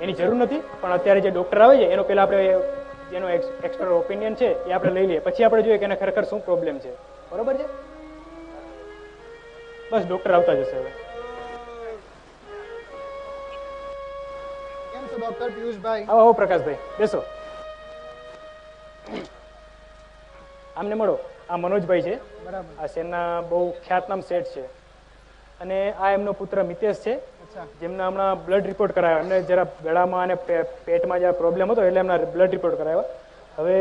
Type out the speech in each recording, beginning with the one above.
એની જરૂર નથી, પણ અત્યારે જે ડૉક્ટર આવે છે એનો પહેલાં આપણે જેનો એક્સપર્ટ ઓપિનિયન છે એ આપણે લઈ લઈએ, પછી આપણે જોઈએ કે એને ખરેખર શું પ્રોબ્લેમ છે. બરોબર છે? બસ ડૉક્ટર આવતા જશે હવે. કેમ છો ડોક્ટર પિયુષભાઈ? આવો આવો પ્રકાશભાઈ, બેસો. આમને મળો. આ મનોજભાઈ છે. બરાબર. આ શેરના બહુ ખ્યાતનામ શેઠ છે. અને આ એમનો પુત્ર મિતેશ છે, જેમના હમણાં બ્લડ રિપોર્ટ કરાવ્યા. એમને જરા ગળામાં અને પેટમાં જરા પ્રોબ્લેમ હતો એટલે એમના બ્લડ રિપોર્ટ કરાવ્યા. હવે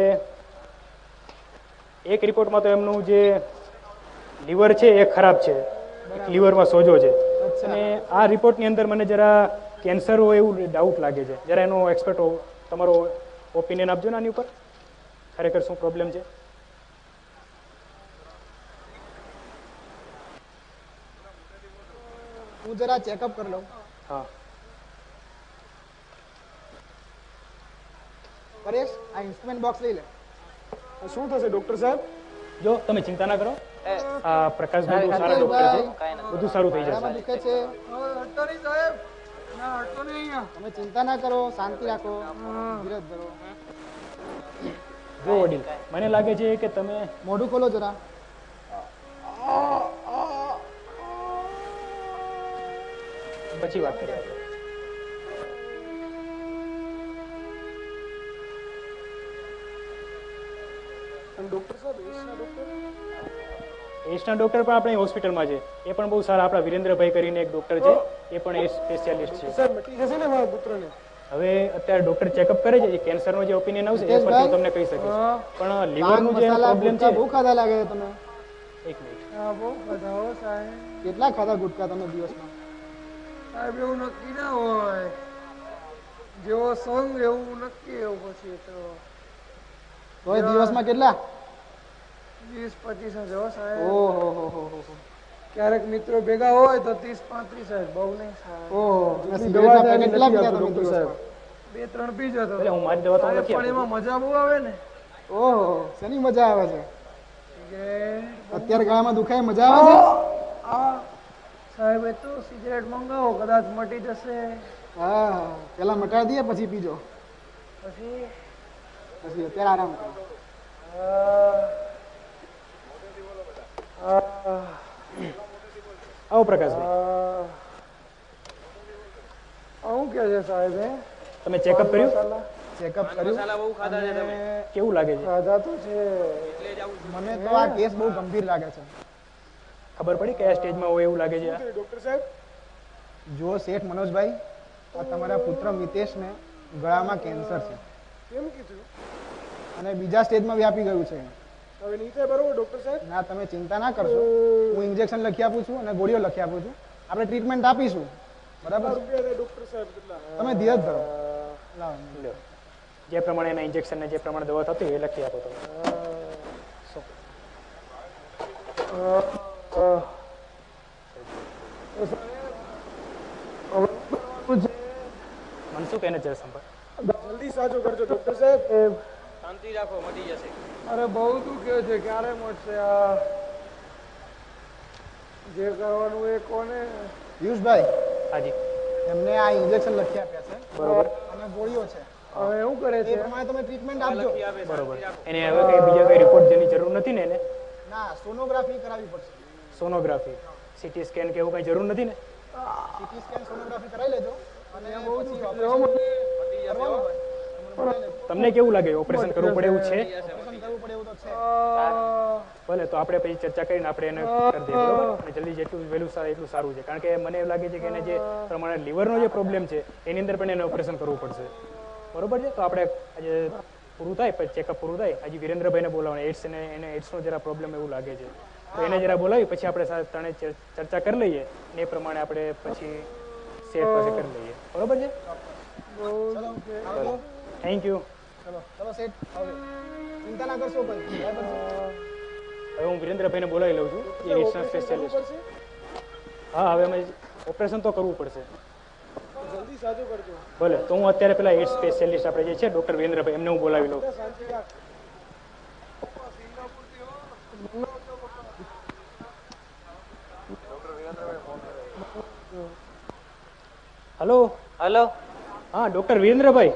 એક રિપોર્ટમાં તો એમનું જે લીવર છે એ ખરાબ છે, લીવરમાં સોજો છે. અને આ રિપોર્ટની અંદર મને જરા કેન્સર હોય એવું ડાઉટ લાગે છે. જરા એનો એક્સપર્ટ તમારો ઓપિનિયન આપજો ને આની ઉપર, ખરેખર શું પ્રોબ્લેમ છે. હું જરા ચેકઅપ કરી લઉં. હા. પરેશ, આ ઇન્સ્ટ્રુમેન્ટ બોક્સ લઈ લે. શું થશે ડોક્ટર સાહેબ? જો તમે ચિંતા ના કરો, આ પ્રકાશભાઈ બહુ સારા ડોક્ટર છે, બધું સારું થઈ ગળામાં જશે. દુખે છે? તમે ચિંતા ના કરો, શાંતિ રાખો, ધીરજ ધરો. જો વડીલ, મને લાગે છે કે તમે મોઢું ખોલો જરા. પછી વાત કરીએ. ડોક્ટર સાહેબ એસના ડોક્ટર પણ આપણી હોસ્પિટલમાં છે, એ પણ બહુ સારા. આપણા વિરેન્દ્રભાઈ કરીને એક ડોક્ટર છે, એ પણ એસ સ્પેશિયાલિસ્ટ છે. સાહેબ મટી જશે ને મારા પુત્રને? હવે અત્યારે ડોક્ટર ચેકઅપ કરે છે, કેન્સરનો જે ઓપિનિયન આવશે એ પર હું તમને કહી શકીશ. પણ લીવરનું જે પ્રોબ્લેમ છે. બહુ ખાધા લાગે છે તમે. એક મિનિટ. હા બહુ બધા સાહેબ. કેટલા ખાધા ગુટકા તમે દિવસમાં? સાહેબ એવું નક્કી ના હોય, જેવો સંગ એવું નક્કી. એવું પછી તો દિવસમાં કેટલા? 20-25 હજાર સાહેબ. ઓહો હો હો હો. ક્યારેક મિત્રો ભેગા હોય તો 30-35 સાહેબ. બહુ નહીં સાહેબ. ઓહો. દવા કેટલા પીધા તમે ડોક્ટર સાહેબ? દિવસમાં? 2-3 પી જતો. એટલે હું મારી દવા તો સાહેબ નથી પણ આપતો. એમાં મજા બહુ આવે ને. ઓહો, શેની મજા આવે છે? કે અત્યારે ગળામાં દુખાય, મજા આવે છે? આ સાહેબ એ તો સિગરેટ મંગાવો, કદાચ મટી જશે. હા, પેલા મટાડી દઈએ પછી પીજો. પછી અત્યારે આરામ કરો. આવો પ્રકાશભાઈ. શું કે છે સાહેબ? તમે ચેકઅપ કર્યું? ચેકઅપ કર્યું? કેવું લાગે છે? ખાધા તો છે. મને તો આ કેસ બહુ ગંભીર લાગે છે. ખબર પડી કયા સ્ટેજમાં હોય એવું લાગે છે? ડોક્ટર સાહેબ જો શેઠ મનોજભાઈ, આ તમારા પુત્ર મિતેશને ગળામાં કેન્સર છે કેમ કીધું? અને બીજા સ્ટેજમાં વ્યાપી ગયું છે. હવે નહીં થાય બરોબર ડોક્ટર સાહેબ? ના, તમે ચિંતા ના કરશો. હું ઇન્જેક્શન લખી આપું છું અને ગોળીઓ લખી આપું છું. આપણે ટ્રીટમેન્ટ આપીશું. બરાબર? ડોક્ટર સાહેબ તમે ધીરજ ધરો. લાવો. લ્યો. જે પ્રમાણે એના ઇન્જેક્શન ને જે પ્રમાણે દવા થતી એ લખી આપો તમે. મનસુખ એને જરા સંભાળ. જલ્દી સાજો કરજો ડોક્ટર સાહેબ. શાંતિ રાખો, મટી જશે. અરે બહુ દુખે છે, ક્યારે મળશે આ? જે કરવાનું એ કોને? પિયુષભાઈ, હાજી. એમને આ ઇન્જેક્શન લખી આપ્યા છે. બરોબર. અને ગોળીઓ છે. હવે શું કરે એ છે? પ્રમાણે તમે ટ્રીટમેન્ટ આપજો. બરોબર. એને હવે કઈ બીજા કઈ રિપોર્ટ જેની જરૂર નથી ને એને? ના, સોનોગ્રાફી કરાવવી પડશે. સોનોગ્રાફી, સીટી સ્કેન કે એવું કઈ જરૂર નથી ને? સીટી સ્કેન, સોનોગ્રાફી કરાવી લેજો. અને બહુ પછી દુખે છે. કરવાનું હોય, તમને કેવું લાગે? ઓપરેશન કરવું પડે એવું છે? ઓપરેશન કરવું પડે એવું તો છે. ભલે, તો આપણે પછી ચર્ચા કરીને આપણે એને કરી દઈએ. બરોબર? અને જલ્દી જેટલું વહેલું એટલું સારું છે. કારણ કે મને એવું લાગે છે કે એને જે પ્રમાણે લીવરનો જે પ્રોબ્લેમ છે એની અંદર પણ એને ઓપરેશન કરવું પડશે. બરોબર છે? તો આપણે આજે પૂરું થાય, પછી ચેકઅપ પૂરું થાય, હજી વિરેન્દ્રભાઈને બોલાવવાના. એડ્સ ને એને એડ્સનો જરા પ્રોબ્લેમ એવું લાગે છે, તો એને જરા બોલાવી પછી આપણે ત્રણે ચર્ચા કરી લઈએ ને એ પ્રમાણે આપણે પછી શેઠ પાસે કરી લઈએ. બરોબર છે? Thank you. ચલો શેઠ, આવજો. ચિંતા ના કરશો ભાઈ. બરાબર છે? હવે હું વિરેન્દ્રભાઈને બોલાવી લઉં છું, એ એડ્સના સ્પેશિયાલિસ્ટ. હા, હવે અમે ઓપરેશન તો કરવું પડશે. જલ્દી સાજો કરજો. ભલે, તો હું અત્યારે પેલા એડ્સ સ્પેશિયાલિસ્ટ આપણે જે છે ડૉક્ટર વિરેન્દ્રભાઈ, એમને હું બોલાવી લઉં. શાંતિ રાખ. Hello hello. હા ડૉક્ટર વિરેન્દ્રભાઈ,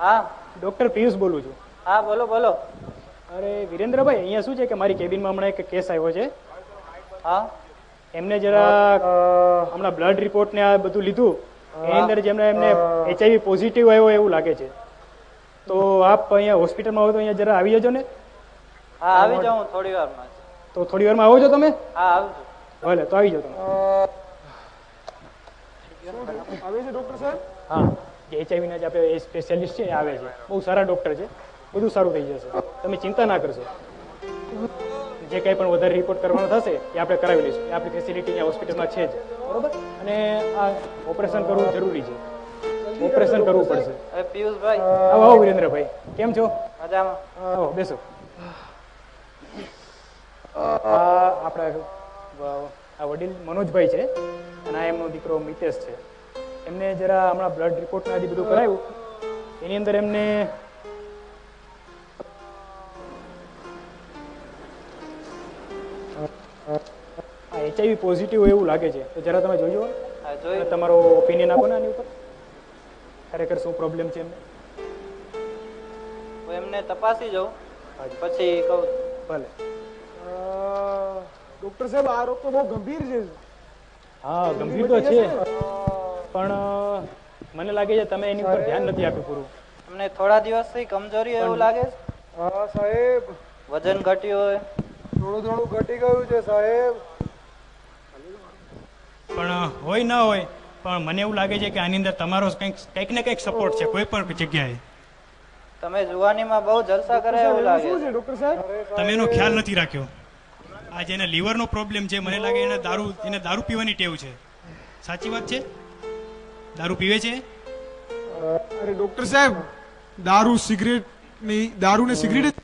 હા ડૉક્ટર પિયુષ બોલું છું. હા બોલો બોલો. અરે વિરેન્દ્રભાઈ, અહીંયા શું છે કે મારી કેબિનમાં હમણાં એક કેસ આવ્યો છે. હા એમને જરા હમણાં બ્લડ રિપોર્ટ ને આ બધું લીધું, એની અંદર જેમને એમને HIV પોઝિટિવ આવ્યો એવું લાગે છે. તો આપ અહીંયા હોસ્પિટલમાં હોય તો અહીંયા જરા આવી જજો ને. હા આવી જાઉં હું થોડી વારમાં જ. તો થોડી વારમાં આવો છો તમે? હા આવું છું. ભલે, તો આવી જાઓ તમે. આવે છે ડોક્ટર સાહેબ? હા, જે HIV ના જે આપણે સ્પેશિયાલિસ્ટ છે એ આવે છે, બહુ સારા ડૉક્ટર છે, બધું સારું થઈ જશે, તમે ચિંતા ના કરશો. જે કંઈ પણ વધારે રિપોર્ટ કરવાનો થશે એ આપણે કરાવી લઈશું. એ આપણી ફેસિલિટી અહીંયા હોસ્પિટલમાં છે જ, બરોબર. અને આ ઓપરેશન કરવું જરૂરી છે, ઓપરેશન કરવું પડશે. અરે પિયુષભાઈ, આવો આવો વિરેન્દ્રભાઈ, કેમ છો? મજામાં? આવો બેસો. આપણા આ વડીલ મનોજભાઈ છે અને આ એમનો દીકરો મિતેશ છે. એમને જરા હમણાં બ્લડ રિપોર્ટને આજે બધું કરાવ્યું, એની અંદર એમને HIV પોઝિટિવ એવું લાગે છે. તો જરા તમે જોજો હા અને જોઈ. તમારો ઓપિનિયન આપો ને આની ઉપર, ખરેખર શું પ્રોબ્લેમ છે એમને. હું એમને તપાસી જાઉં હાજી. પછી કહું. ભલે. ડોક્ટર સાહેબ આ રોગ તો બહુ ગંભીર છે. હા ગંભીર તો છે, પણ મને લાગે છે તમે એની ઉપર ધ્યાન નથી આપ્યું પૂરું. અમને થોડા દિવસથી કમજોરી એવું લાગે છે. હા સાહેબ, વજન ઘટ્યું હોય. થોડું થોડું ઘટી ગયું છે સાહેબ. પણ હોય ના હોય, પણ મને એવું લાગે છે કે આની અંદર તમારો કંઈક ને કંઈક સપોર્ટ છે કોઈ પણ જગ્યાએ. તમે જુવાનીમાં બહુ જલસા કરે એવું લાગે શું છે. છે ડોક્ટર સાહેબ? તમે એનો ખ્યાલ નથી રાખ્યો. આ જેને લીવરનો પ્રોબ્લેમ છે, મને લાગે એને દારૂ પીવાની ટેવ છે. સાચી વાત છે? દારૂ પીવે છે? અરે ડોક્ટર સાહેબ, દારૂ સિગરેટ ને સિગરેટ